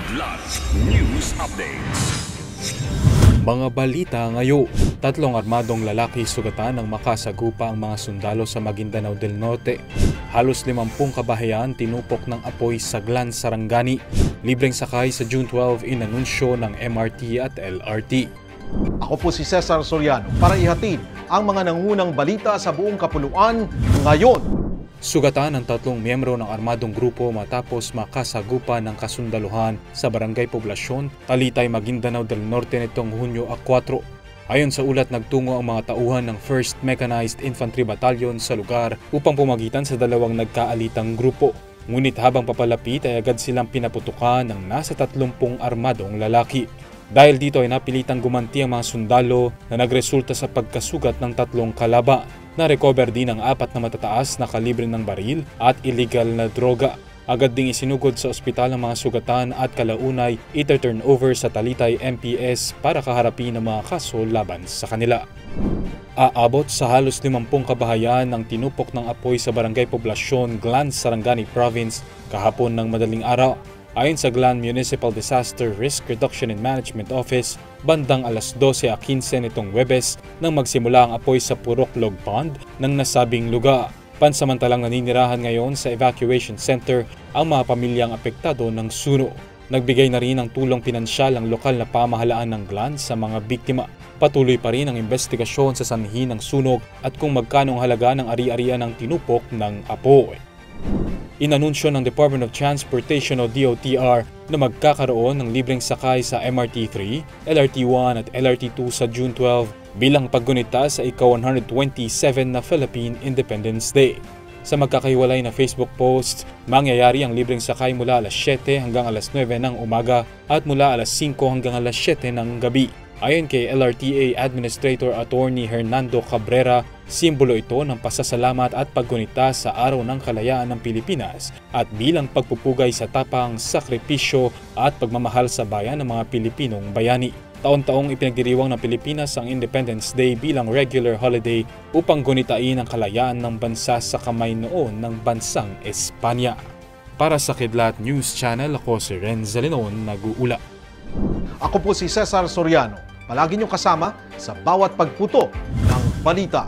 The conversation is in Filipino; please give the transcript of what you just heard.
Kidlat News Updates. Mga balita ngayon, 3 armadong lalaki sugatan ng makasagupa ang mga sundalo sa Maguindanao del Norte. Halos 50 kabahayan tinupok ng apoy sa Glan, Sarangani. Libreng sakay sa June 12 inanunsyo ng MRT at LRT. Ako po si Cesar Soriano para ihatid ang mga nangunang balita sa buong kapuluan ngayon. Sugatan ng 3 miyembro ng armadong grupo matapos makasagupa ng kasundaluhan sa Barangay Poblasyon, Talitay, Maguindanao del Norte nitong Hunyo 4. Ayon sa ulat, nagtungo ang mga tauhan ng 1st Mechanized Infantry Battalion sa lugar upang pumagitan sa dalawang nagkaalitang grupo. Ngunit habang papalapit ay agad silang pinaputukan ng nasa 30 armadong lalaki. Dahil dito ay napilitang gumanti ang mga sundalo na nagresulta sa pagkasugat ng 3 kalaba. Na-recover din ang 4 na matataas na kalibre ng baril at illegal na droga. Agad ding isinugod sa ospital ang mga sugatan at kalaunay ita-turn over sa Talitay MPS para kaharapin ang mga kaso laban sa kanila. Aabot sa halos 50 kabahayan ang tinupok ng apoy sa Barangay Poblasyon, Glan, Sarangani Province kahapon ng madaling araw. Ayon sa Glan Municipal Disaster Risk Reduction and Management Office, bandang alas 12:15 nitong Huwebes nang magsimula ang apoy sa Purok Log Pond ng nasabing lugar. Pansamantalang naninirahan ngayon sa evacuation center ang mga pamilyang apektado ng suno. Nagbigay na rin ng tulong pinansyal ang lokal na pamahalaan ng Glan sa mga biktima. Patuloy pa rin ang investigasyon sa sanhi ng sunog at kung magkano ang halaga ng ari-arian ng tinupok ng apoy. Inanunsyo ng Department of Transportation o DOTR na magkakaroon ng libreng sakay sa MRT-3, LRT-1 at LRT-2 sa June 12 bilang paggunita sa ika-127 na Philippine Independence Day. Sa magkakahiwalay na Facebook post, mangyayari ang libreng sakay mula alas 7 hanggang alas 9 ng umaga at mula alas 5 hanggang alas 7 ng gabi. Ayon kay LRTA Administrator Attorney Hernando Cabrera, simbolo ito ng pasasalamat at paggunita sa Araw ng Kalayaan ng Pilipinas at bilang pagpupugay sa tapang, sakripisyo at pagmamahal sa bayan ng mga Pilipinong bayani. Taon-taong ipinagdiriwang ng Pilipinas ang Independence Day bilang regular holiday upang gunitain ang kalayaan ng bansa sa kamay noon ng bansang Espanya. Para sa Kidlat News Channel, ako si Renza Lenon, nag-uula. Ako po si Cesar Soriano. Palagi niyong kasama sa bawat pagputo ng balita.